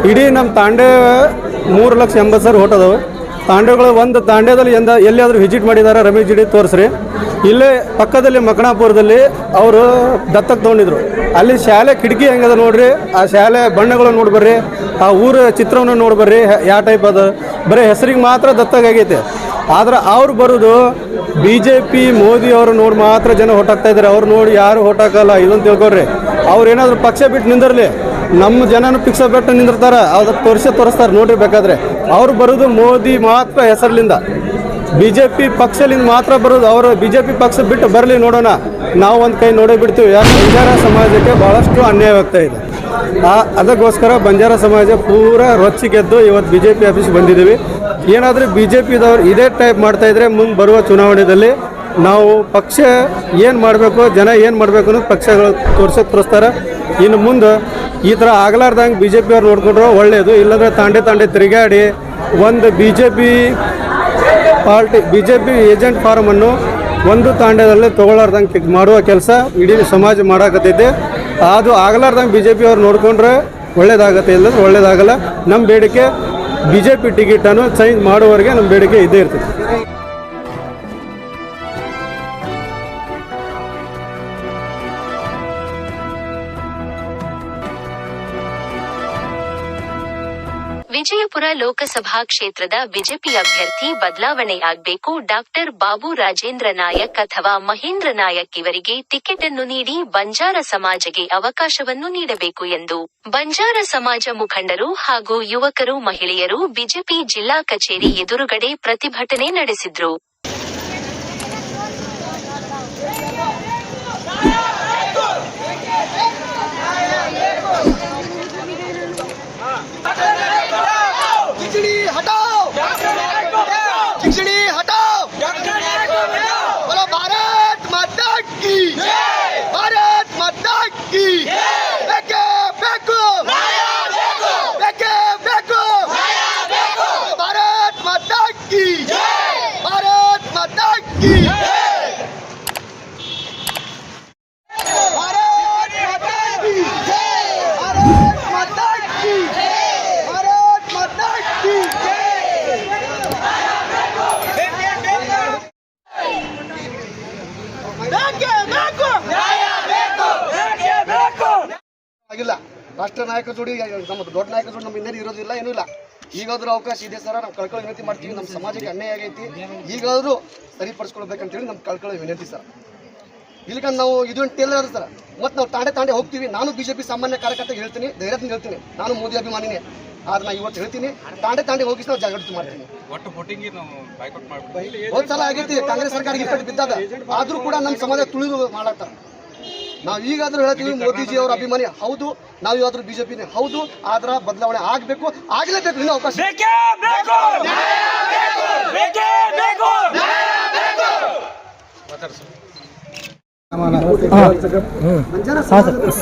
ಇಡೀ ನಮ್ಮ ತಾಂಡೆ 3,80,000 ಓಟ್ ಅದಾವೆ. ತಾಂಡೆಗಳು ಒಂದು ತಾಂಡ್ಯದಲ್ಲಿ ಎಲ್ಲಿಯಾದರೂ ವಿಸಿಟ್ ಮಾಡಿದ್ದಾರೆ ರಮೇಶ್ ಜಿಡಿ ತೋರಿಸ್ರಿ. ಇಲ್ಲೇ ಪಕ್ಕದಲ್ಲಿ ಮಕಣಾಪುರದಲ್ಲಿ ಅವರು ದತ್ತಕ್ಕೆ ತೊಗೊಂಡಿದ್ರು. ಅಲ್ಲಿ ಶಾಲೆ ಕಿಟಕಿ ಹೆಂಗದ ನೋಡ್ರಿ, ಆ ಶಾಲೆ ಬಣ್ಣಗಳು ನೋಡ್ಬರ್ರಿ, ಆ ಊರ ಚಿತ್ರವನ್ನು ನೋಡ್ಬರ್ರಿ ಯಾವ ಟೈಪ್ ಅದ. ಬರೀ ಹೆಸರಿಗೆ ಮಾತ್ರ ದತ್ತಾಗೈತೆ. ಆದ್ರೆ ಅವ್ರು ಬರೋದು BJP ಮೋದಿ ಅವರು ನೋಡಿ ಮಾತ್ರ ಜನ ಹೊಟ್ಟಾಗ್ತಾ ಇದ್ದಾರೆ. ಅವ್ರು ನೋಡಿ ಯಾರು ಹೊಟ್ಟಾಕಲ್ಲ, ಇದನ್ನು ತಿಳ್ಕೊಳ್ರಿ. ಅವ್ರು ಏನಾದರೂ ಪಕ್ಷ ಬಿಟ್ಟು ನಿಂದಿರಲಿ, ನಮ್ಮ ಜನನು ಪಿಕ್ಸ ಬಿಟ್ಟು ನಿಂದಿರ್ತಾರೆ, ಅದಕ್ಕೆ ತೋರಿಸ್ತಾರೆ ನೋಡ್ರಿ. ಬೇಕಾದ್ರೆ ಅವ್ರು ಬರೋದು ಮೋದಿ ಮಾತ್ರ ಹೆಸರ್ಲಿಂದ, BJP ಪಕ್ಷಲಿಂದ ಮಾತ್ರ ಬರೋದು. ಅವರು BJP ಪಕ್ಷ ಬಿಟ್ಟು ಬರಲಿ ನೋಡೋಣ, ನಾವು ಒಂದು ಕೈ ನೋಡೇ ಬಿಡ್ತೀವಿ. ಯಾಕೆ ಬಂಜಾರ ಸಮಾಜಕ್ಕೆ ಭಾಳಷ್ಟು ಅನ್ಯಾಯವಾಗ್ತಾ ಇದೆ. ಅದಕ್ಕೋಸ್ಕರ ಬಂಜಾರ ಸಮಾಜ ಪೂರ ರೊಚ್ಚಿಗೆದ್ದು ಇವತ್ತು BJP ಆಫೀಸ್ ಬಂದಿದ್ದೀವಿ. ಏನಾದರೂ BJPದವ್ರು ಇದೇ ಟೈಪ್ ಮಾಡ್ತಾಯಿದ್ರೆ ಮುಂದೆ ಬರುವ ಚುನಾವಣೆಯಲ್ಲಿ ನಾವು ಪಕ್ಷ ಏನು ಮಾಡಬೇಕು, ಜನ ಏನು ಮಾಡಬೇಕು ಅನ್ನೋದು ಪಕ್ಷಗಳು ತೋರಿಸ್ತಾರೆ. ಇನ್ನು ಮುಂದೆ ಈ ಥರ ಆಗಲಾರ್ದಂಗೆ BJP ಅವ್ರು ನೋಡ್ಕೊಂಡ್ರೆ ಒಳ್ಳೆಯದು. ಇಲ್ಲಾಂದರೆ ತಾಂಡೆ ತಿರುಗಾಡಿ ಒಂದು BJP ಏಜೆಂಟ್ ಫಾರ್ಮನ್ನು ಒಂದು ತಾಂಡ್ಯದಲ್ಲೇ ತೊಗೊಳ್ಳಾರ್ದಂಗೆ ಮಾಡುವ ಕೆಲಸ ಇಡೀ ಸಮಾಜ ಮಾಡಾಕತ್ತೈತೆ. ಅದು ಆಗಲಾರ್ದಂಗೆ BJP ಅವ್ರು ನೋಡಿಕೊಂಡ್ರೆ ಒಳ್ಳೇದಾಗತ್ತೆ, ಇಲ್ಲಂದ್ರೆ ಒಳ್ಳೇದಾಗಲ್ಲ. ನಮ್ಮ ಬೇಡಿಕೆ BJP ಟಿಕೆಟನ್ನು ಚೇಂಜ್ ಮಾಡುವವರೆಗೆ ನಮ್ಮ ಬೇಡಿಕೆ ಇದ್ದೇ ಇರ್ತದೆ. ವಿಜಯಪುರ ಲೋಕಸಭಾ ಕ್ಷೇತ್ರದ ಬಿಜೆಪಿ ಅಭ್ಯರ್ಥಿ ಬದಲಾವಣೆಯಾಗಬೇಕು. ಡಾಕ್ಟರ್ ಬಾಬು ರಾಜೇಂದ್ರ ನಾಯಕ್ ಅಥವಾ ಮಹೇಂದ್ರ ನಾಯಕ್ ಇವರಿಗೆ ಟಿಕೆಟ್ ಅನ್ನು ನೀಡಿ ಬಂಜಾರ ಸಮಾಜಕ್ಕೆ ಅವಕಾಶವನ್ನು ನೀಡಬೇಕು ಎಂದು ಬಂಜಾರ ಸಮಾಜ ಮುಖಂಡರು ಹಾಗೂ ಯುವಕರು, ಮಹಿಳೆಯರು ಬಿಜೆಪಿ ಜಿಲ್ಲಾ ಕಚೇರಿ ಎದುರುಗಡೆ ಪ್ರತಿಭಟನೆ ನಡೆಸಿದ್ರು. ಆಗಿಲ್ಲ ರಾಷ್ಟ್ರ ನಾಯಕರ ಜೋಡಿ, ನಮ್ಮ ದೊಡ್ಡ ನಾಯಕರ ಜೋಡಿ ನಮ್ಮ ಹಿಂದೆ ಇರೋದಿಲ್ಲ, ಏನೂ ಇಲ್ಲ. ಈಗಾದ್ರೂ ಅವಕಾಶ ಇದೆ ಸರ್, ನಾವು ಕಳ್ಕೊಳ್ಳೋ ವಿನಂತಿ ಮಾಡ್ತೀವಿ. ನಮ್ಮ ಸಮಾಜಕ್ಕೆ ಅನ್ಯಾಯ ಆಗೈತಿ, ಈಗಾದ್ರೂ ಸರಿಪಡಿಸ್ಕೊಳ್ಬೇಕಂತೇಳಿ ನಮ್ಮ ಕಳ್ಕೊಳ್ಳೋ ವಿನಂತಿ ಸರ್. ಇಲ್ಲಿಗ ನಾವು ಇದೊಂದು ಟೇಲರ್ ಸರ್, ಮತ್ತು ನಾವು ತಾಂಡೆ ಹೋಗ್ತೀವಿ. ನಾನು BJP ಸಾಮಾನ್ಯ ಕಾರ್ಯಕರ್ತ ಹೇಳ್ತೀನಿ, ಧೈರ್ಯದಿಂದ ಹೇಳ್ತೀನಿ, ನಾನು ಮೋದಿ ಅಭಿಮಾನಿನೇ. ಆದ್ರೆ ನಾನು ಇವತ್ತು ಹೇಳ್ತೀನಿ, ತಾಂಡೆ ಹೋಗಿ ನಾವು ಜಾಗೃತಿ ಮಾಡ್ತೀನಿ. ಒಂದು ಸಲ ಆಗೈತಿ ಕಾಂಗ್ರೆಸ್ ಸರ್ಕಾರ ಇಪ್ಪತ್ತು ಬಿದ್ದಾಗ, ಆದ್ರೂ ಕೂಡ ನಮ್ಮ ಸಮಾಜ ತುಳಿದು ಮಾಡಾಕ್ತಾರೆ. ನಾವು ಈಗಾದ್ರೂ ಹೇಳ್ತೀವಿ, ಮೋದಿಜಿ ಅವರ ಅಭಿಮಾನಿ ಹೌದು, ನಾವು ಇವತ್ತು BJPನೇ ಹೌದು. ಆದ್ರ ಬದಲಾವಣೆ ಆಗ್ಬೇಕು, ಆಗ್ಲೇಬೇಕು. ಇನ್ನೂ ಅವಕಾಶ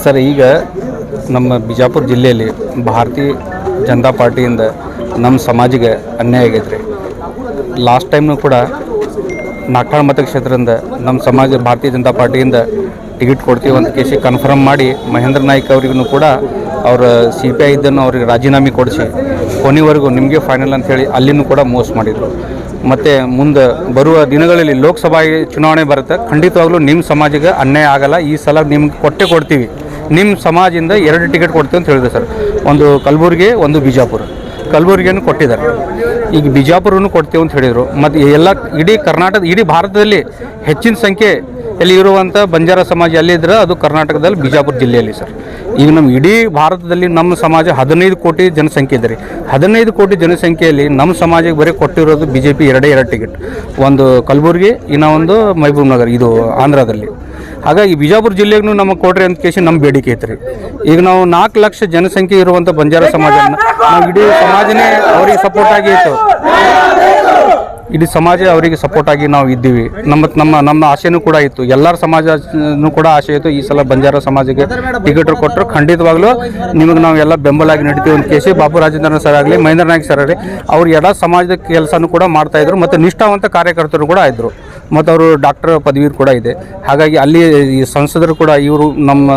ಸರ್, ಈಗ ನಮ್ಮ ಬಿಜಾಪುರ ಜಿಲ್ಲೆಯಲ್ಲಿ ಭಾರತೀಯ ಜನತಾ ಪಾರ್ಟಿಯಿಂದ ನಮ್ಮ ಸಮಾಜಿಗೆ ಅನ್ಯಾಯ ಆಗೈತ್ರಿ. ಲಾಸ್ಟ್ ಟೈಮ್ನು ಕೂಡ ನಾಗ್ಠಾಳ ಮತಕ್ಷೇತ್ರದಿಂದ ನಮ್ಮ ಸಮಾಜ ಭಾರತೀಯ ಜನತಾ ಪಾರ್ಟಿಯಿಂದ ಟಿಕೆಟ್ ಕೊಡ್ತೀವಿ ಅಂತ ಕೇಸಿ ಕನ್ಫರ್ಮ್ ಮಾಡಿ ಮಹೇಂದ್ರ ನಾಯ್ಕ್ ಅವರಿಗೂ ಕೂಡ ಅವರ CPI ಇದ್ದನ್ನು ಅವ್ರಿಗೆ ರಾಜೀನಾಮೆ ಕೊಡಿಸಿ ಕೊನೆವರೆಗೂ ನಿಮಗೆ ಫೈನಲ್ ಅಂಥೇಳಿ ಅಲ್ಲಿನೂ ಕೂಡ ಮೋಸ ಮಾಡಿದರು. ಮತ್ತು ಮುಂದೆ ಬರುವ ದಿನಗಳಲ್ಲಿ ಲೋಕಸಭಾ ಚುನಾವಣೆ ಬರುತ್ತೆ, ಖಂಡಿತವಾಗ್ಲೂ ನಿಮ್ಮ ಸಮಾಜಕ್ಕೆ ಅನ್ಯಾಯ ಆಗಲ್ಲ. ಈ ಸಲ ನಿಮ್ಗೆ ಕೊಡ್ತೀವಿ, ನಿಮ್ಮ ಸಮಾಜದಿಂದ 2 ಟಿಕೆಟ್ ಕೊಡ್ತೀವಿ ಅಂತ ಹೇಳಿದೆ ಸರ್. ಒಂದು ಕಲಬುರಗಿ, ಒಂದು ಕಲಬುರಗಿಯನ್ನು ಕೊಟ್ಟಿದ್ದಾರೆ. ಈಗ ಬಿಜಾಪುರನ್ನು ಕೊಡ್ತೀವಿ ಅಂತ ಹೇಳಿದರು. ಮತ್ತು ಎಲ್ಲ ಇಡೀ ಕರ್ನಾಟಕ, ಇಡೀ ಭಾರತದಲ್ಲಿ ಹೆಚ್ಚಿನ ಸಂಖ್ಯೆ ಎಲ್ಲಿ ಇರುವಂಥ ಬಂಜಾರ ಸಮಾಜ ಎಲ್ಲಿದ್ದರೆ ಅದು ಕರ್ನಾಟಕದಲ್ಲಿ ಬಿಜಾಪುರ ಜಿಲ್ಲೆಯಲ್ಲಿ ಸರ್. ಈಗ ನಮ್ಮ ಇಡೀ ಭಾರತದಲ್ಲಿ ನಮ್ಮ ಸಮಾಜ 15 ಕೋಟಿ ಜನಸಂಖ್ಯೆ ಇದೆ ರೀ. 15 ಕೋಟಿ ಜನಸಂಖ್ಯೆಯಲ್ಲಿ ನಮ್ಮ ಸಮಾಜಕ್ಕೆ ಬರೀ ಕೊಟ್ಟಿರೋದು BJP 2 ಟಿಕೆಟ್, ಒಂದು ಕಲಬುರಗಿ, ಇನ್ನೊಂದು ಮಹಬೂಬ್ ನಗರ್, ಇದು ಆಂಧ್ರದಲ್ಲಿ. ಹಾಗಾಗಿ ಬಿಜಾಪುರ ಜಿಲ್ಲೆಗೂ ನಮಗೆ ಕೊಡ್ರಿ ಅಂತ ಕೇಸಿ ನಮ್ಮ ಬೇಡಿಕೆ ಐತ್ರಿ. ಈಗ ನಾವು 4 ಲಕ್ಷ ಜನಸಂಖ್ಯೆ ಇರುವಂಥ ಬಂಜಾರ ಸಮಾಜನ ನಾವು ಇಡೀ ಸಮಾಜನೇ ಅವರಿಗೆ ಸಪೋರ್ಟ್ ಆಗಿ ಇತ್ತು, ಇಡೀ ಸಮಾಜ ಅವರಿಗೆ ಸಪೋರ್ಟ್ ಆಗಿ ನಾವು ಇದ್ದೀವಿ. ನಮ್ಮ ಆಸೆನೂ ಕೂಡ ಇತ್ತು, ಎಲ್ಲರ ಸಮಾಜನೂ ಕೂಡ ಆಸೆ ಇತ್ತು. ಈ ಸಲ ಬಂಜಾರ ಸಮಾಜಕ್ಕೆ ಟಿಕೆಟ್ ಕೊಟ್ಟರು ಖಂಡಿತವಾಗ್ಲೂ ನಿಮಗೆ ನಾವು ಎಲ್ಲ ಬೆಂಬಲಾಗಿ ನಡೀತೀವಿ ಅಂತ ಕೇಸಿ ಬಾಬು ರಾಜೇಂದ್ರ ಸರ್ ಆಗಲಿ, ಮಹೇಂದ್ರ ನಾಯ್ಕ್ ಸರ್ ಆಗಲಿ, ಅವ್ರು ಎಲ್ಲ ಸಮಾಜದ ಕೆಲಸನೂ ಕೂಡ ಮಾಡ್ತಾಯಿದ್ರು ಮತ್ತು ನಿಷ್ಠಾವಂತ ಕಾರ್ಯಕರ್ತರು ಕೂಡ ಇದ್ದರು. ಮತ್ತು ಅವರು ಡಾಕ್ಟರ್ ಪದವಿ ಕೂಡ ಇದೆ. ಹಾಗಾಗಿ ಅಲ್ಲಿ ಈ ಸಂಸದರು ಕೂಡ ಇವರು ನಮ್ಮ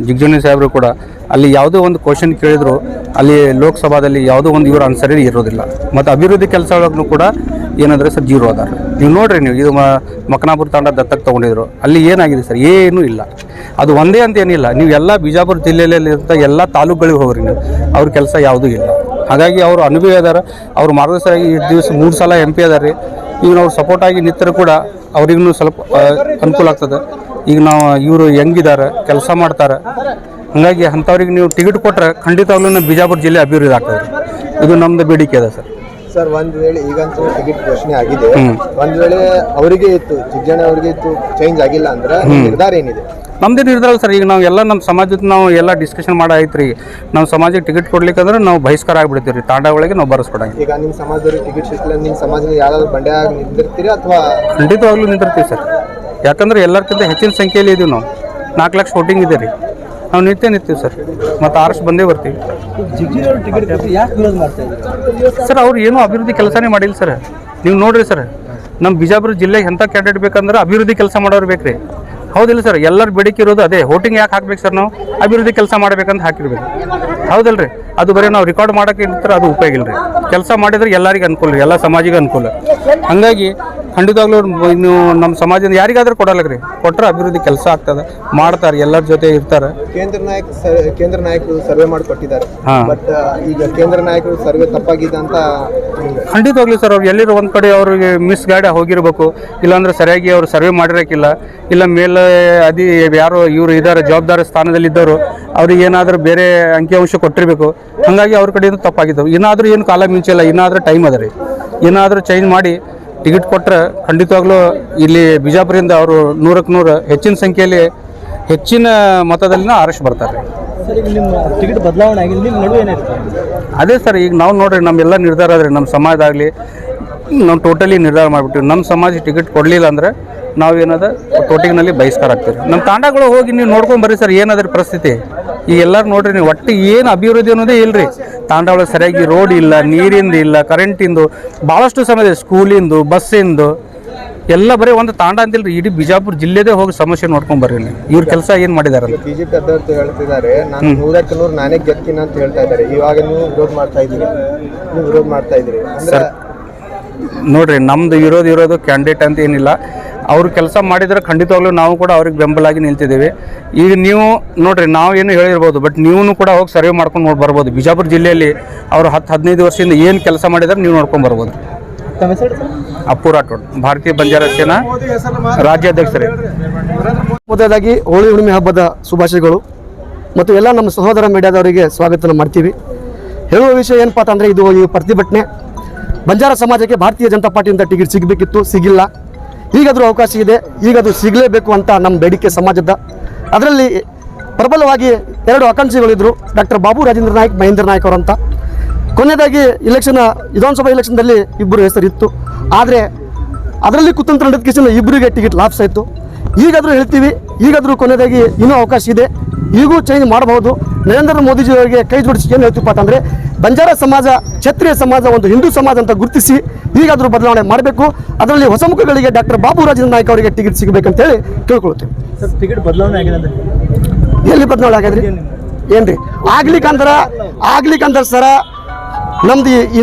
ಜಿಗ್ಜೋನಿ ಸಾಹೇಬರು ಕೂಡ ಅಲ್ಲಿ ಯಾವುದೋ ಒಂದು ಕ್ವಶನ್ ಕೇಳಿದ್ರು ಅಲ್ಲಿ ಲೋಕಸಭಾದಲ್ಲಿ ಯಾವುದೋ ಒಂದು ಇವ್ರ ಆನ್ಸರೇ ಇರೋದಿಲ್ಲ. ಮತ್ತು ಅಭಿವೃದ್ಧಿ ಕೆಲಸ ಒಳಗೂ ಕೂಡ ಏನಂದರೆ ಸರ್ ಜೀರೋ ಅದಾರ. ನೀವು ನೋಡ್ರಿ, ನೀವು ಇದು ಮಕನಾಪುರ ತಾಂಡ ದತ್ತಕ್ಕೆ ತೊಗೊಂಡಿದ್ರು, ಅಲ್ಲಿ ಏನಾಗಿದೆ ಸರ್? ಏನೂ ಇಲ್ಲ. ಅದು ಒಂದೇ ಅಂತ ಏನಿಲ್ಲ, ನೀವು ಎಲ್ಲ ಬಿಜಾಪುರ ಜಿಲ್ಲೆಯಲ್ಲಿ ಇರ್ತ ಎಲ್ಲ ತಾಲೂಕುಗಳಿಗೆ ಹೋಗ್ರಿ ನೀವು, ಅವ್ರ ಕೆಲಸ ಯಾವುದೂ ಇಲ್ಲ. ಹಾಗಾಗಿ ಅವರು ಅನುಭವಿ ಅದಾರ, ಅವ್ರು ಮಾರ್ಗದರ್ಶಿಯಾಗಿ ಈ ದಿವಸ 3 ಸಲ MP ಅದಾರ ರೀ. ಈಗ ನಾವು ಸಪೋರ್ಟಾಗಿ ನಿಂತರೂ ಕೂಡ ಅವ್ರಿಗೂ ಸ್ವಲ್ಪ ಅನುಕೂಲ ಆಗ್ತದೆ. ಈಗ ನಾವು ಇವರು ಹೆಂಗಿದ್ದಾರೆ, ಕೆಲಸ ಮಾಡ್ತಾರೆ, ಹಾಗಾಗಿ ಅಂಥವ್ರಿಗೆ ನೀವು ಟಿಕೆಟ್ ಕೊಟ್ಟರೆ ಖಂಡಿತವಾಗ್ಲೂ ಬಿಜಾಪುರ ಜಿಲ್ಲೆ ಅಭಿವೃದ್ಧಿ ಆಗ್ತದೆ. ಇದು ನಮ್ಮದು ಬೇಡಿಕೆ ಇದೆ ಸರ್. ಸರ್, ಒಂದು ವೇಳೆ ಈಗಂತೂ ಟಿಕೆಟ್ ಘೋಷಣೆ ಆಗಿದೆ, ಒಂದು ವೇಳೆ ಅವರಿಗೆ ಇತ್ತು, ಚಿಜ್ಜಣ್ಣ ಅವರಿಗೆ ಇತ್ತು, ಚೇಂಜ್ ಆಗಿಲ್ಲ ಅಂದ್ರೆ ನಿರ್ಧಾರ ಏನಿದೆ? ನಮ್ಮದೇ ನಿರ್ಧಾರ ಸರ್. ಈಗ ನಾವು ಎಲ್ಲ ನಮ್ಮ ಸಮಾಜದ ನಾವು ಎಲ್ಲ ಡಿಸ್ಕಷನ್ ಮಾಡಾಯ್ತು ರೀ. ನಮ್ಮ ಸಮಾಜಕ್ಕೆ ಟಿಕೆಟ್ ಕೊಡ್ಲಿಕ್ಕಂದ್ರೆ ನಾವು ಬಹಿಷ್ಕಾರ ಆಗಿಬಿಡ್ತೀವಿ ರೀ, ತಾಂಡ ಒಳಗೆ ನಾವು ಬರೆಸ್ಕೊಡಂಗೆ. ಈಗ ನಿಮ್ಮ ಸಮಾಜದವ್ರಿಗೆ ಟಿಕೆಟ್ ಸಿಕ್ಕಿಲ್ಲ, ನಿಮ್ಮ ಸಮಾಜದಲ್ಲಿ ಯಾರಾದ್ರೂ ಬಂಡೆಯಾಗಿ ನಿಂತಿರ್ತೀರಿ ಅಥವಾ? ಖಂಡಿತವಾಗ್ಲೂ ನಿಂತಿರ್ತೀವಿ ಸರ್. ಯಾಕಂದ್ರೆ ಎಲ್ಲರಿಗಿಂತ ಹೆಚ್ಚಿನ ಸಂಖ್ಯೆಯಲ್ಲಿ ಇದೀವಿ ನಾವು. 4 ಲಕ್ಷ ವೋಟಿಂಗ್ ಇದೆ ರೀ. ನಾವು ನಿಂತೀವಿ ಸರ್, ಮತ್ತು ಆರ್ಸ್ ಬಂದೇ ಬರ್ತೀವಿ ಸರ್. ಅವ್ರು ಏನೂ ಅಭಿವೃದ್ಧಿ ಕೆಲಸನೇ ಮಾಡಿಲ್ಲ ಸರ್. ನೀವು ನೋಡ್ರಿ ಸರ್, ನಮ್ಮ ಬಿಜಾಪುರ ಜಿಲ್ಲೆಗೆ ಎಂಥ ಕ್ಯಾಂಡಿಡೇಟ್ ಬೇಕಂದ್ರೆ ಅಭಿವೃದ್ಧಿ ಕೆಲಸ ಮಾಡೋರು ಬೇಕ್ರಿ. ಹೌದಿಲ್ಲ ಸರ್? ಎಲ್ಲರ ಬೇಡಿಕೆ ಇರೋದು ಅದೇ. ವೋಟಿಂಗ್ ಯಾಕೆ ಹಾಕ್ಬೇಕು ಸರ್? ನಾವು ಅಭಿವೃದ್ಧಿ ಕೆಲಸ ಮಾಡಬೇಕಂತ ಹಾಕಿರ್ಬೇಕು. ಹೌದಲ್ಲ ರೀ? ಅದು ಬರೀ ನಾವು ರೆಕಾರ್ಡ್ ಮಾಡೋಕ್ಕೆ ಇರ್ತಾರೆ, ಅದು ಉಪಯೋಗ ಇಲ್ಲ ರೀ. ಕೆಲಸ ಮಾಡಿದ್ರೆ ಎಲ್ಲರಿಗೂ ಅನುಕೂಲ ರೀ, ಎಲ್ಲ ಸಮಾಜಿಗೆ ಅನುಕೂಲ. ಹಾಗಾಗಿ ಖಂಡಿತವಾಗ್ಲೂ ನೀವು ನಮ್ಮ ಸಮಾಜದಿಂದ ಯಾರಿಗಾದ್ರೂ ಕೊಡಲ್ಲ ರೀ, ಕೊಟ್ಟರೆ ಅಭಿವೃದ್ಧಿ ಕೆಲಸ ಆಗ್ತದೆ, ಮಾಡ್ತಾರೆ, ಎಲ್ಲರ ಜೊತೆ ಇರ್ತಾರೆ. ಕೇಂದ್ರ ನಾಯಕರು ಸರ್ವೆ ಮಾಡಿಕೊಟ್ಟಿದ್ದಾರೆ, ಬಟ್ ಈಗ ಕೇಂದ್ರ ನಾಯಕರು ಸರ್ವೆ ತಪ್ಪಾಗಿದೆ ಅಂತ. ಖಂಡಿತವಾಗ್ಲೂ ಸರ್, ಅವ್ರು ಎಲ್ಲಿರೋ ಒಂದು ಕಡೆ ಅವ್ರಿಗೆ ಮಿಸ್ ಗೈಡ್ ಹೋಗಿರ್ಬೇಕು, ಇಲ್ಲಾಂದ್ರೆ ಸರಿಯಾಗಿ ಅವ್ರು ಸರ್ವೆ ಮಾಡಿರೋಕ್ಕಿಲ್ಲ, ಇಲ್ಲ ಮೇಲೆ ಯಾರೋ ಇವರು ಇದ್ದಾರೆ ಜವಾಬ್ದಾರಿ ಸ್ಥಾನದಲ್ಲಿದ್ದವರು, ಅವ್ರಿಗೆ ಏನಾದರೂ ಬೇರೆ ಅಂಕಿಅಂಶ ಕೊಟ್ಟಿರಬೇಕು. ಹಾಗಾಗಿ ಅವ್ರ ಕಡೆಯಿಂದ ತಪ್ಪಾಗಿದ್ದವು. ಏನಾದರೂ ಏನು ಕಾಲ ಮಿಂಚಿಲ್ಲ, ಏನಾದರೂ ಟೈಮ್ ಅದ ರೀ. ಏನಾದರೂ ಚೇಂಜ್ ಮಾಡಿ ಟಿಕೆಟ್ ಕೊಟ್ಟರೆ ಖಂಡಿತವಾಗ್ಲೂ ಇಲ್ಲಿ ಬಿಜಾಪುರದಿಂದ ಅವರು 100ಕ್ಕೆ 100 ಹೆಚ್ಚಿನ ಸಂಖ್ಯೆಯಲ್ಲಿ ಹೆಚ್ಚಿನ ಮತದಲ್ಲಿನ ಆರಿಸಿ ಬರ್ತಾರೆ. ಟಿಕೆಟ್ ಬದಲಾವಣೆ ಆಗಿದೆ, ನಿಮ್ಮ ನಡುವೆ ಏನಿರುತ್ತೆ? ಅದೇ ಸರ್, ಈಗ ನಾವು ನೋಡ್ರಿ ನಮ್ಮೆಲ್ಲ ನಿರ್ಧಾರ ಆದ್ರೆ ನಮ್ಮ ಸಮಾಜ ಆಗಲಿ ನಾವು ಟೋಟಲಿ ನಿರ್ಧಾರ ಮಾಡಿಬಿಟ್ಟಿವಿ. ನಮ್ಮ ಸಮಾಜ ಟಿಕೆಟ್ ಕೊಡಲಿಲ್ಲ ಅಂದರೆ ನಾವೇನದ ಟೋಟಿಗ್ನಲ್ಲಿ ಬಹಿಷ್ಕಾರ ಆಗ್ತೀವಿ. ನಮ್ಮ ತಾಂಡಗಳು ಹೋಗಿ ನೀವು ನೋಡ್ಕೊಂಡು ಬರ್ರಿ ಸರ್, ಏನದ್ರ ಪರಿಸ್ಥಿತಿ. ಈಗ ಎಲ್ಲರೂ ನೋಡ್ರಿ ನೀವು, ಒಟ್ಟು ಏನು ಅಭಿವೃದ್ಧಿ ಅನ್ನೋದೇ ಇಲ್ಲರಿ. ತಾಂಡ ಒಳಗೆ ಸರಿಯಾಗಿ ರೋಡ್ ಇಲ್ಲ, ನೀರಿಂದು ಇಲ್ಲ, ಕರೆಂಟಿಂದು ಭಾಳಷ್ಟು ಸಮಸ್ಯೆ, ಸ್ಕೂಲಿಂದು, ಬಸ್ಸಿಂದು ಎಲ್ಲ ಬರೀ ಒಂದು ತಾಂಡ ಅಂತಿಲ್ರಿ, ಇಡೀ ಬಿಜಾಪುರ ಜಿಲ್ಲೆದೇ ಹೋಗಿ ಸಮಸ್ಯೆ ನೋಡ್ಕೊಂಡು ಬರ್ರಿ ನೀವು. ಇವ್ರ ಕೆಲಸ ಏನು ಮಾಡಿದಾರೆ? ಬಿಜೆಪಿ ಅಭ್ಯರ್ಥಿ ಹೇಳ್ತಿದ್ದಾರೆ, ನಾನು 100ಕ್ಕೆ 100 ನಾನೇ ಗೆಲ್ತೀನಿ ಅಂತ ಹೇಳ್ತಾ ಇದ್ದಾರೆ. ಇವಾಗ ನೀವು ವಿರೋಧ ಮಾಡ್ತಾ ಇದ್ದೀರಿ ಅಂದ್ರೆ ನೋಡ್ರಿ, ನಮ್ದು ಇರೋದು ಕ್ಯಾಂಡಿಡೇಟ್ ಅಂತ ಏನಿಲ್ಲ. ಅವ್ರು ಕೆಲಸ ಮಾಡಿದ್ರೆ ಖಂಡಿತವಾಗ್ಲೂ ನಾವು ಕೂಡ ಅವ್ರಿಗೆ ಬೆಂಬಲಾಗಿ ನಿಲ್ತಿದ್ದೀವಿ. ಈಗ ನೀವು ನೋಡ್ರಿ, ನಾವು ಏನು ಹೇಳಿರ್ಬೋದು, ಬಟ್ ನೀವು ಕೂಡ ಹೋಗಿ ಸರ್ವೆ ಮಾಡ್ಕೊಂಡು ನೋಡಿ ಬರ್ಬೋದು. ಬಿಜಾಪುರ ಜಿಲ್ಲೆಯಲ್ಲಿ ಅವರು 10-15 ವರ್ಷದಿಂದ ಏನು ಕೆಲಸ ಮಾಡಿದ್ರೆ ನೀವು ನೋಡ್ಕೊಂಡು ಬರ್ಬೋದು. ಅಪ್ಪು ರಾಠೋಡ್, ಭಾರತೀಯ ಬಂಜಾರ ಸೇನಾ ರಾಜ್ಯಾಧ್ಯಕ್ಷರೇ. ಮೊದಲಾಗಿ ಹೋಳಿ ಹುಣ್ಣಿಮೆ ಹಬ್ಬದ ಶುಭಾಶಯಗಳು ಮತ್ತು ಎಲ್ಲ ನಮ್ಮ ಸಹೋದರ ಮೀಡಿಯಾದವರಿಗೆ ಸ್ವಾಗತ ಮಾಡ್ತೀವಿ. ಹೇಳುವ ವಿಷಯ ಏನಪ್ಪ ಅಂತಂದರೆ, ಇದು ಈ ಪ್ರತಿಭಟನೆ ಬಂಜಾರ ಸಮಾಜಕ್ಕೆ ಭಾರತೀಯ ಜನತಾ ಪಾರ್ಟಿಯಿಂದ ಟಿಕೆಟ್ ಸಿಗಬೇಕಿತ್ತು, ಸಿಗಿಲ್ಲ. ಈಗಾದರೂ ಅವಕಾಶ ಇದೆ, ಈಗಾದರೂ ಸಿಗಲೇಬೇಕು ಅಂತ ನಮ್ಮ ಬೇಡಿಕೆ ಸಮಾಜದ. ಅದರಲ್ಲಿ ಪ್ರಬಲವಾಗಿ 2 ಆಕಾಂಕ್ಷಿಗಳಿದ್ದರು, ಡಾಕ್ಟರ್ ಬಾಬು ರಾಜೇಂದ್ರ ನಾಯಕ್, ಮಹೇಂದ್ರ ನಾಯಕ್ ಅವರಂತ. ಕೊನೆಯದಾಗಿ ವಿಧಾನಸಭಾ ಎಲೆಕ್ಷನ್ದಲ್ಲಿ 2 ಹೆಸರಿತ್ತು. ಆದರೆ ಅದರಲ್ಲಿ ಕುತಂತ್ರ ನಡೆದಕ್ಕಿಂತ 2ರಿಗೆ ಟಿಕೆಟ್ ಲಾಪ್ಸ್ ಆಯಿತು. ಈಗಾದರೂ ಹೇಳ್ತೀವಿ, ಈಗಾದರೂ ಕೊನೆಯದಾಗಿ ಇನ್ನೂ ಅವಕಾಶ ಇದೆ, ಈಗೂ ಚೇಂಜ್ ಮಾಡಬಹುದು. ನರೇಂದ್ರ ಮೋದಿಜಿಯವರಿಗೆ ಕೈ ಜೋಡಿಸಿ ಏನು ಹೇಳ್ತೀವಪ್ಪ ಅಂತಂದರೆ, ಬಂಜಾರ ಸಮಾಜ, ಕ್ಷತ್ರಿಯ ಸಮಾಜ ಒಂದು ಹಿಂದೂ ಸಮಾಜ ಅಂತ ಗುರುತಿಸಿ ಈಗಾದರೂ ಬದಲಾವಣೆ ಮಾಡಬೇಕು. ಅದರಲ್ಲಿ ಹೊಸ ಮುಖಗಳಿಗೆ ಡಾಕ್ಟರ್ ಬಾಬು ರಾಜೇಂದ್ರ ನಾಯಕ್ ಅವರಿಗೆ ಟಿಕೆಟ್ ಸಿಗಬೇಕಂತೇಳಿ ಕೇಳ್ಕೊಳ್ತೀವಿ. ಸರ್, ಟಿಕೆಟ್ ಬದಲಾವಣೆ ಆಗಿದೆ ಅಂದರೆ ಎಲ್ಲಿ ಬದಲಾವಣೆ ಆಗ್ಯದ್ರಿ? ಏನ್ರಿ ಆಗ್ಲಿಕ್ಕಂದ್ರೆ ಸರ, ನಮ್ದು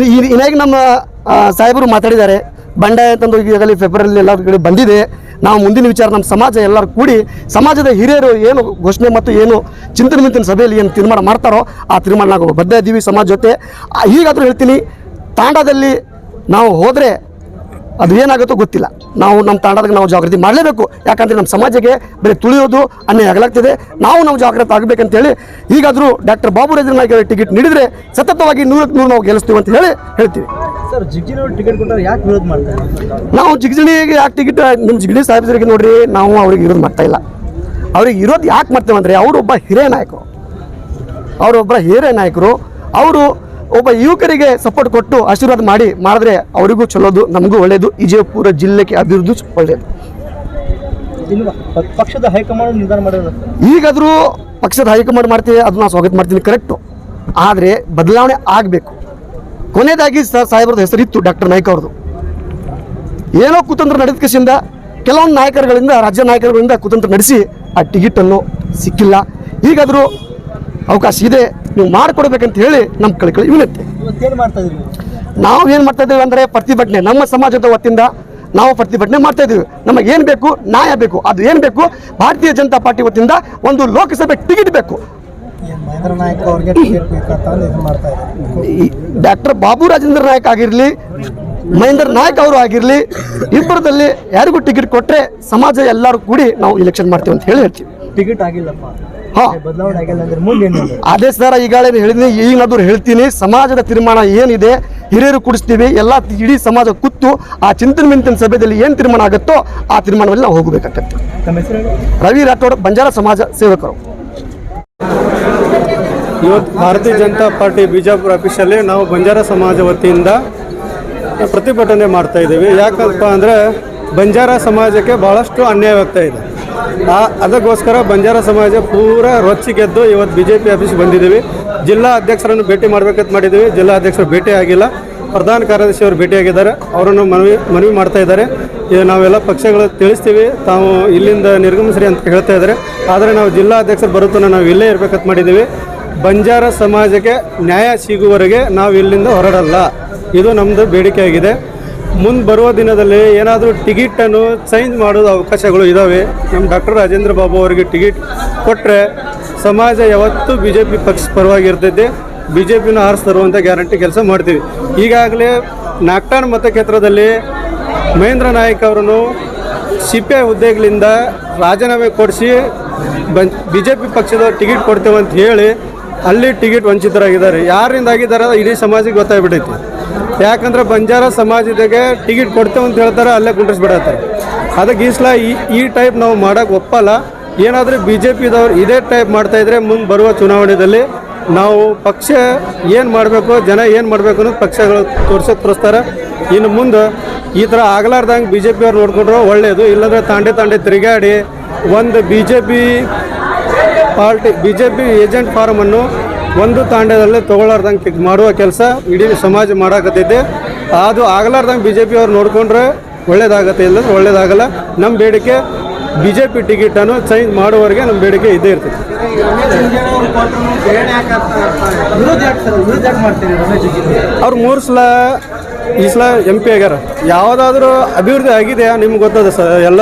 ಇನ್ನಾಗ ನಮ್ಮ ಸಾಹೇಬರು ಮಾತಾಡಿದ್ದಾರೆ, ಬಂಡಾಯ ಅಂತಂದು ಈಗಾಗಲೇ ಫೆಬ್ರವರಿಯಲ್ಲಿ ಎಲ್ಲ ಕಡೆ ಬಂದಿದೆ. ನಾವು ಮುಂದಿನ ವಿಚಾರ ನಮ್ಮ ಸಮಾಜ ಎಲ್ಲರೂ ಕೂಡಿ ಸಮಾಜದ ಹಿರಿಯರು ಏನು ಘೋಷಣೆ ಮತ್ತು ಏನು ಚಿಂತನೆ ಸಭೆಯಲ್ಲಿ ಏನು ತೀರ್ಮಾನ ಮಾಡ್ತಾರೋ ಆ ತೀರ್ಮಾನ ನಾವು ಬದ್ಧ ಇದ್ದೀವಿ ಸಮಾಜ ಜೊತೆ. ಈಗಾದರೂ ಹೇಳ್ತೀನಿ, ತಾಂಡದಲ್ಲಿ ನಾವು ಹೋದರೆ ಅದು ಏನಾಗುತ್ತೋ ಗೊತ್ತಿಲ್ಲ. ನಾವು ನಮ್ಮ ತಾಂಡದಾಗ ನಾವು ಜಾಗೃತಿ ಮಾಡಲೇಬೇಕು. ಯಾಕಂದರೆ ನಮ್ಮ ಸಮಾಜಕ್ಕೆ ಬರೀ ತುಳಿಯೋದು ಅನ್ಯಾಯ ಆಗಲಾಗ್ತಿದೆ. ನಾವು ಜಾಗೃತಿ ಆಗಬೇಕಂತೇಳಿ ಈಗಾದರೂ ಡಾಕ್ಟರ್ ಬಾಬು ರಾಜೇಂದ್ರ ನಾಯಕ್ ಟಿಕೆಟ್ ನೀಡಿದರೆ ಸತತವಾಗಿ 100ಕ್ಕೆ 100 ನಾವು ಗೆಲ್ಲಿಸ್ತೀವಿ ಅಂತ ಹೇಳ್ತೀವಿ. ಸರ್, ಜಿಗ್ಜಿನವ್ರು ಟಿಕೆಟ್ ಕೊಟ್ಟರೆ ಯಾಕೆ ವಿರೋಧ ಮಾಡ್ತಾರೆ? ನಾವು ಜಿಗಜಿಣಿಗೆ ಯಾಕೆ ಟಿಕೆಟ್, ನಿಮ್ಮ ಜಿಗಣಿ ಸಾಹೇಬರಿಗೆ ನೋಡ್ರಿ, ನಾವು ಅವ್ರಿಗೆ ವಿರೋಧ ಮಾಡ್ತಾ ಇಲ್ಲ. ಅವ್ರಿಗೆ ವಿರೋಧ ಯಾಕೆ ಮಾಡ್ತೇವೆ ಅಂದರೆ, ಅವರೊಬ್ಬ ಹಿರಿಯ ನಾಯಕರು, ಅವರು ಒಬ್ಬ ಯುವಕರಿಗೆ ಸಪೋರ್ಟ್ ಕೊಟ್ಟು ಆಶೀರ್ವಾದ ಮಾಡಿದ್ರೆ ಅವರಿಗೂ ಚಲೋದು, ನಮಗೂ ಒಳ್ಳೆಯದು, ವಿಜಯಪುರ ಜಿಲ್ಲೆಗೆ ಅಭಿವೃದ್ಧಿ ಒಳ್ಳೆಯದು. ಪಕ್ಷದ ಹೈಕಮಾಂಡ್ ನಿರ್ಧಾರ ಮಾಡಿರೋದು. ಈಗಾದರೂ ಪಕ್ಷದ ಹೈಕಮಾಂಡ್ ಮಾಡ್ತೀವಿ, ಅದು ನಾನು ಸ್ವಾಗತ ಮಾಡ್ತೀನಿ, ಕರೆಕ್ಟು. ಆದರೆ ಬದಲಾವಣೆ ಆಗಬೇಕು. ಕೊನೆಯದಾಗಿ ಸಾಹೇಬ್ರದ್ದು ಹೆಸರಿತ್ತು, ಡಾಕ್ಟರ್ ನಾಯ್ಕ ಅವ್ರದ್ದು. ಏನೋ ಕುತಂತ್ರ ನಡೆದ ಕೇಸಿಂದ ಕೆಲವೊಂದು ನಾಯಕರುಗಳಿಂದ, ರಾಜ್ಯ ನಾಯಕರುಗಳಿಂದ ಕುತಂತ್ರ ನಡೆಸಿ ಆ ಟಿಕೆಟನ್ನು ಸಿಕ್ಕಿಲ್ಲ. ಈಗಾದರೂ ಅವಕಾಶ ಇದೆ, ನೀವು ಮಾಡಿಕೊಡ್ಬೇಕಂತ ಹೇಳಿ ನಮ್ಮ ಕಳಕಳಿ ವಿನಂತಿ. ಇವತ್ತೇನು ಮಾಡ್ತಾ ಇದ್ರಿ? ನಾವು ಏನು ಮಾಡ್ತಾ ಇದ್ದೀವಿ ಅಂದರೆ ಪ್ರತಿಭಟನೆ, ನಮ್ಮ ಸಮಾಜದ ವತಿಯಿಂದ ನಾವು ಪ್ರತಿಭಟನೆ ಮಾಡ್ತಾ ಇದ್ದೀವಿ. ನಮಗೆ ಏನು ಬೇಕು, ನ್ಯಾಯ ಬೇಕು. ಅದು ಏನು ಬೇಕು, ಭಾರತೀಯ ಜನತಾ ಪಾರ್ಟಿ ವತಿಯಿಂದ ಒಂದು ಲೋಕಸಭೆ ಟಿಕೆಟ್ ಬೇಕು. ಮಹೇಂದ್ರ ನಾಯಕ್ ಅವ್ರಿಗೆ ಟಿಕೆಟ್ ಬೇಕಂತ ಇದು ಮಾಡ್ತಾ ಇದ್ದಾರೆ. ಡಾಕ್ಟರ್ ಬಾಬು ರಾಜೇಂದ್ರ ನಾಯಕ್ ಆಗಿರಲಿ, ಮಹೇಂದ್ರ ನಾಯಕ್ ಅವರು ಆಗಿರಲಿ, ಇಬ್ಬರದಲ್ಲಿ ಯಾರಿಗೂ ಟಿಕೆಟ್ ಕೊಟ್ಟರೆ ಸಮಾಜ ಎಲ್ಲರೂ ಕೂಡಿ ನಾವು ಎಲೆಕ್ಷನ್ ಮಾಡ್ತೀವಿ ಅಂತ ಹೇಳ್ತೀವಿ. ಟಿಕೆಟ್ ಆಗಿಲ್ಲಪ್ಪ, ಹಾಂ, ಬದಲಾವಣೆ ಆಗಿಲ್ಲ ಅಂದ್ರೆ ಮುಂದೆ ಏನು? ಅದೇ ಸರ್, ಈಗಾಗಲೇ ಹೇಳಿದ್ದೀನಿ, ಈಗಲಾದ್ರೂ ಹೇಳ್ತೀನಿ. ಸಮಾಜದ ತೀರ್ಮಾನ ಏನಿದೆ, ಹಿರಿಯರು ಕುಡಿಸ್ತೀವಿ, ಎಲ್ಲ ಇಡೀ ಸಮಾಜ ಕೂತು ಆ ಚಿಂತನೆ ಮಿಂತನ ಸಭೆಯಲ್ಲಿ ಏನು ತೀರ್ಮಾನ ಆಗುತ್ತೋ ಆ ತೀರ್ಮಾನದಲ್ಲಿ ನಾವು ಹೋಗಬೇಕಾಗತ್ತೆ. ತಮ್ಮ ಹೆಸರು? ರವಿ ರಾಠೋಡ್, ಬಂಜಾರ ಸಮಾಜ ಸೇವಕರು. ಇವತ್ತು ಭಾರತೀಯ ಜನತಾ ಪಾರ್ಟಿ ಬಿಜಾಪುರ ಆಫೀಸಲ್ಲಿ ನಾವು ಬಂಜಾರ ಸಮಾಜ ವತಿಯಿಂದ ಪ್ರತಿಭಟನೆ ಮಾಡ್ತಾ ಇದ್ದೀವಿ. ಯಾಕಪ್ಪ ಅಂದರೆ ಬಂಜಾರ ಸಮಾಜಕ್ಕೆ ಭಾಳಷ್ಟು ಅನ್ಯಾಯವಾಗ್ತಾ ಇದೆ. ಅದಕ್ಕೋಸ್ಕರ ಬಂಜಾರ ಸಮಾಜ ಪೂರ ರೊಚ್ಚಿಗೆದ್ದು ಇವತ್ತು BJP ಆಫೀಸ್ಗೆ ಬಂದಿದ್ದೀವಿ. ಜಿಲ್ಲಾ ಅಧ್ಯಕ್ಷರನ್ನು ಭೇಟಿ ಮಾಡಬೇಕಂತ ಮಾಡಿದ್ದೀವಿ. ಜಿಲ್ಲಾ ಅಧ್ಯಕ್ಷರು ಭೇಟಿ ಆಗಿಲ್ಲ, ಪ್ರಧಾನ ಕಾರ್ಯದರ್ಶಿ ಅವರು ಭೇಟಿಯಾಗಿದ್ದಾರೆ. ಅವರನ್ನು ಮನವಿ ಮಾಡ್ತಾ ಇದ್ದಾರೆ. ಈಗ ನಾವೆಲ್ಲ ಪಕ್ಷಗಳು ತಿಳಿಸ್ತೀವಿ, ತಾವು ಇಲ್ಲಿಂದ ನಿರ್ಗಮಿಸ್ರಿ ಅಂತ ಹೇಳ್ತಾ ಇದ್ದಾರೆ. ಆದರೆ ನಾವು ಜಿಲ್ಲಾ ಅಧ್ಯಕ್ಷರು ಬರುತ್ತಾನೆ ನಾವು ಇಲ್ಲೇ ಇರಬೇಕಂತ ಮಾಡಿದ್ದೀವಿ. ಬಂಜಾರ ಸಮಾಜಕ್ಕೆ ನ್ಯಾಯ ಸಿಗುವವರೆಗೆ ನಾವು ಇಲ್ಲಿಂದ ಹೊರಡಲ್ಲ, ಇದು ನಮ್ಮದು ಬೇಡಿಕೆಯಾಗಿದೆ. ಮುಂದೆ ಬರುವ ದಿನದಲ್ಲಿ ಏನಾದರೂ ಟಿಕೆಟನ್ನು ಚೇಂಜ್ ಮಾಡೋದು ಅವಕಾಶಗಳು ಇದ್ದಾವೆ. ನಮ್ಮ ಡಾಕ್ಟರ್ ರಾಜೇಂದ್ರ ಬಾಬು ಅವರಿಗೆ ಟಿಕೆಟ್ ಕೊಟ್ಟರೆ ಸಮಾಜ ಯಾವತ್ತೂ BJP ಪಕ್ಷ ಪರವಾಗಿರ್ತೈತೆ. BJPನ ಆರಿಸಿ ತರುವಂಥ ಗ್ಯಾರಂಟಿ ಕೆಲಸ ಮಾಡ್ತೀವಿ. ಈಗಾಗಲೇ ನಾಗ್ಟಾನ್ ಮತಕ್ಷೇತ್ರದಲ್ಲಿ ಮಹೇಂದ್ರ ನಾಯಕ್ ಅವರನ್ನು CPI ಹುದ್ದೆಗಳಿಂದ ರಾಜೀನಾಮೆ ಕೊಡಿಸಿ BJP ಪಕ್ಷದ ಟಿಕೆಟ್ ಕೊಡ್ತೇವೆ ಅಂತ ಹೇಳಿ ಅಲ್ಲಿ ಟಿಕೆಟ್ ವಂಚಿತರಾಗಿದ್ದಾರೆ. ಯಾರಿಂದ ಆಗಿದ್ದಾರೆ ಇಡೀ ಸಮಾಜಕ್ಕೆ ಗೊತ್ತಾಗ್ಬಿಟ್ಟೈತಿ. ಯಾಕಂದ್ರೆ ಬಂಜಾರ ಸಮಾಜದಾಗೆ ಟಿಕೆಟ್ ಕೊಡ್ತೇವೆ ಅಂತ ಹೇಳ್ತಾರೆ, ಅಲ್ಲೇ ಕುಂಡ್ರಿಸ್ಬಿಡತ್ತಾರೆ. ಅದಕ್ಕೆ ಈ ಸಲ ಈ ಟೈಪ್ ನಾವು ಮಾಡೋಕ್ಕೆ ಒಪ್ಪಲ್ಲ. ಏನಾದರೂ BJPದವ್ರು ಇದೇ ಟೈಪ್ ಮಾಡ್ತಾಯಿದ್ರೆ ಮುಂದೆ ಬರುವ ಚುನಾವಣೆಯಲ್ಲಿ ನಾವು ಪಕ್ಷ ಏನು ಮಾಡಬೇಕು, ಜನ ಏನು ಮಾಡಬೇಕು ಅನ್ನೋದು ಪಕ್ಷಗಳು ತೋರಿಸ್ತಾರೆ. ಇನ್ನು ಮುಂದೆ ಈ ಥರ ಆಗಲಾರ್ದಂಗೆ BJP ಅವ್ರು ನೋಡ್ಕೊಂಡ್ರೆ ಒಳ್ಳೆಯದು. ಇಲ್ಲಾಂದರೆ ತಾಂಡೆ ತಿರುಗಾಡಿ ಒಂದು BJP ಏಜೆಂಟ್ ಫಾರಮನ್ನು ಒಂದು ತಾಂಡ್ಯದಲ್ಲೇ ತೊಗೊಳ್ಳಾರ್ದಂಗೆ ಮಾಡುವ ಕೆಲಸ ಇಡೀ ಸಮಾಜ ಮಾಡಾಕತ್ತೈತೆ. ಅದು ಆಗಲಾರ್ದಂಗೆ BJP ಅವ್ರು ನೋಡಿಕೊಂಡ್ರೆ ಒಳ್ಳೇದಾಗತ್ತೆ, ಇಲ್ಲಂದ್ರೆ ಒಳ್ಳೇದಾಗಲ್ಲ. ನಮ್ಮ ಬೇಡಿಕೆ BJP ಟಿಕೆಟನ್ನು ಚೇಂಜ್ ಮಾಡುವವರೆಗೆ ನಮ್ಮ ಬೇಡಿಕೆ ಇದ್ದೇ ಇರ್ತೈತೆ. ಅವ್ರು 3 ಸಲ ಈ ಸಲ MP ಆಗ್ಯಾರ. ಯಾವುದಾದ್ರೂ ಅಭಿವೃದ್ಧಿ ಆಗಿದೆಯಾ ನಿಮ್ಗೆ ಗೊತ್ತದ ಎಲ್ಲ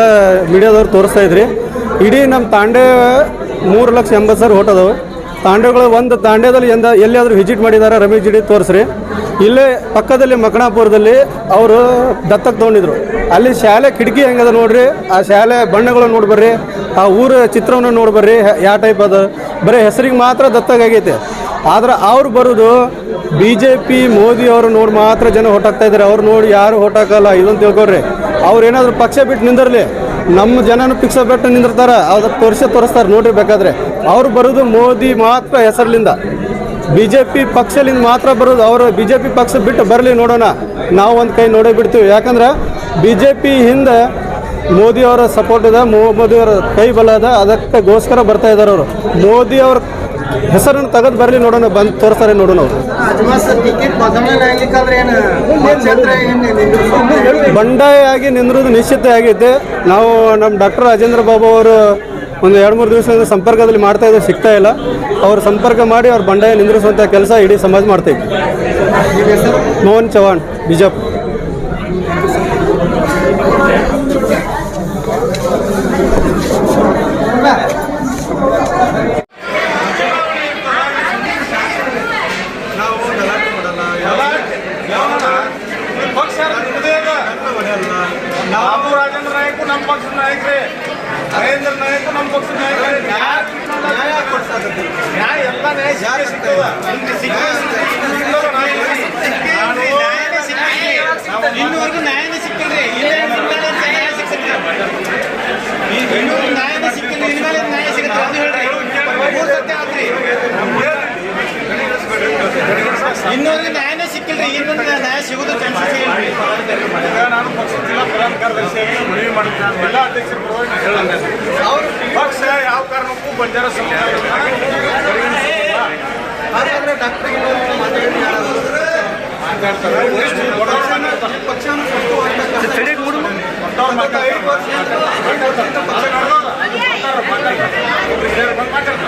ಮೀಡಿಯಾದವ್ರು ತೋರಿಸ್ತಾ ಇದ್ರಿ. ಇಡೀ ನಮ್ಮ ತಾಂಡೆ 3,80,000 ಓಟ್ ಅದಾವೆ. ತಾಂಡೆಗಳು ಒಂದು ತಾಂಡ್ಯದಲ್ಲಿ ಎಲ್ಲಿಯಾದರೂ ವಿಸಿಟ್ ಮಾಡಿದ್ದಾರೆ, ರಮೇಶ್ ಜಿಡಿ ತೋರಿಸ್ರಿ. ಇಲ್ಲೇ ಪಕ್ಕದಲ್ಲಿ ಮಕಣಾಪುರದಲ್ಲಿ ಅವರು ದತ್ತಕ್ಕೆ ತೊಗೊಂಡಿದ್ರು. ಅಲ್ಲಿ ಶಾಲೆ ಕಿಟಕಿ ಹೆಂಗದ ನೋಡ್ರಿ, ಆ ಶಾಲೆ ಬಣ್ಣಗಳು ನೋಡ್ಬರ್ರಿ, ಆ ಊರ ಚಿತ್ರವನ್ನು ನೋಡ್ಬರ್ರಿ ಯಾವ ಟೈಪ್ ಅದ. ಬರೀ ಹೆಸರಿಗೆ ಮಾತ್ರ ದತ್ತಕ್ಕಾಗೈತೆ. ಆದ್ರೆ ಅವ್ರು ಬರೋದು BJP ಮೋದಿ ಅವರು ನೋಡಿ ಮಾತ್ರ ಜನ ಹೊಟ್ಟಾಗ್ತಾ ಇದ್ದಾರೆ. ಅವ್ರು ನೋಡಿ ಯಾರು ಹೊಟ್ಟಾಕಲ್ಲ, ಇದೊಂದು ತಿಳ್ಕೊಡ್ರಿ. ಅವ್ರು ಏನಾದರೂ ಪಕ್ಷ ಬಿಟ್ಟು ನಿಂದಿರಲಿ, ನಮ್ಮ ಜನನು ಪಿಕ್ಸ ಬಿಟ್ಟು ನಿಂದಿರ್ತಾರೆ, ಅದಕ್ಕೆ ತೋರಿಸ್ತಾರೆ ನೋಡ್ರಿ ಬೇಕಾದ್ರೆ. ಅವ್ರು ಬರೋದು ಮೋದಿ ಮಾತ್ರ ಹೆಸರ್ಲಿಂದ, BJP ಪಕ್ಷಲಿಂದ ಮಾತ್ರ ಬರೋದು. ಅವರು BJP ಪಕ್ಷ ಬಿಟ್ಟು ಬರಲಿ ನೋಡೋಣ, ನಾವು ಒಂದು ಕೈ ನೋಡೇ ಬಿಡ್ತೀವಿ. ಯಾಕಂದ್ರೆ BJP ಹಿಂದೆ ಮೋದಿ ಅವರ ಸಪೋರ್ಟ್ ಇದೆ, ಮೋದಿ ಅವರ ಕೈ ಬಲ ಅದ, ಅದಕ್ಕೋಸ್ಕರ ಬರ್ತಾ ಇದ್ದಾರೆ ಅವರು. ಮೋದಿ ಅವ್ರ ಹೆಸರನ್ನು ತೆಗೆದು ಬರಲಿ ನೋಡೋಣ, ಬಂದು ತೋರಿಸ್ತಾರೆ ನೋಡೋಣ. ಅವರು ಬಂಡಾಯ ಆಗಿ ನಿಂದಿರೋದು ನಿಶ್ಚಿತ ಆಗೈತೆ. ನಾವು ನಮ್ಮ ಡಾಕ್ಟರ್ ರಾಜೇಂದ್ರ ಬಾಬು ಅವರು ಒಂದು 2-3 ದಿವಸದಿಂದ ಸಂಪರ್ಕದಲ್ಲಿ ಮಾಡ್ತಾ ಇದ್ದು, ಸಿಗ್ತಾ ಇಲ್ಲ. ಅವ್ರು ಸಂಪರ್ಕ ಮಾಡಿ ಅವ್ರ ಬಂಡಾಯ ನಿಂದ್ರಿಸುವಂಥ ಕೆಲಸ ಇಡೀ ಸಮಾಜ ಮಾಡ್ತೈತಿ. ಮೋಹನ್ ಚವಾಣ್, ಬಿಜಾಪುರ. ಬಾಬು ರಾಜೇಂದ್ರ ನಾಯಕ್ ನಮ್ಮ ಪಕ್ಷದ ನಾಯಕರೇ, ಮಹೇಂದ್ರ ನಾಯಕ್ ನಮ್ಮ ಪಕ್ಷದ ನಾಯಕರೇ. ನ್ಯಾಯ ಎಲ್ಲ ನ್ಯಾಯ ಸಿಗ್ತದ. ಇನ್ನೂವರೆಗೂ ನ್ಯಾಯನೇ ಸಿಕ್ಕಿಲ್ರಿ. ನ್ಯಾಯ ಸಿಗ್ತದೆ, ಇನ್ನೂರು ನ್ಯಾಯನೇ ಸಿಕ್ಕಿಲ್ಲ. ಇನ್ಮೇಲೆ ನ್ಯಾಯ ಸಿಗುತ್ತೆ ಅದು ಹೇಳ್ರಿ. 3 ಸತ್ಯ ಆತ್ರಿ. ಇನ್ನೂವರೆಗೂ ನ್ಯಾಯನೇ ಸಿಕ್ಕಿಲ್ರಿ. ಇನ್ನೊಂದು ನ್ಯಾಯ ಸಿಗೋದು ಚಾನ್ಸಸ್ ಹೇಳ್ರಿ. ನಾನು ಪಕ್ಷದ ಜಿಲ್ಲಾ ಪ್ರಧಾನ ಕಾರ್ಯದರ್ಶಿಯಾಗಿ ಮನವಿ ಮಾಡಿದ್ದೇನೆ. ಎಲ್ಲ ಅಧ್ಯಕ್ಷರ ಪರವಾಗಿ ಹೇಳಂದೆ, ಅವರು ಪಕ್ಷ ಯಾವ ಕಾರಣಕ್ಕೂ ಬಂಜಾರ ಸಮಾಜ ಮಾತಾಡ್ತಾರೆ.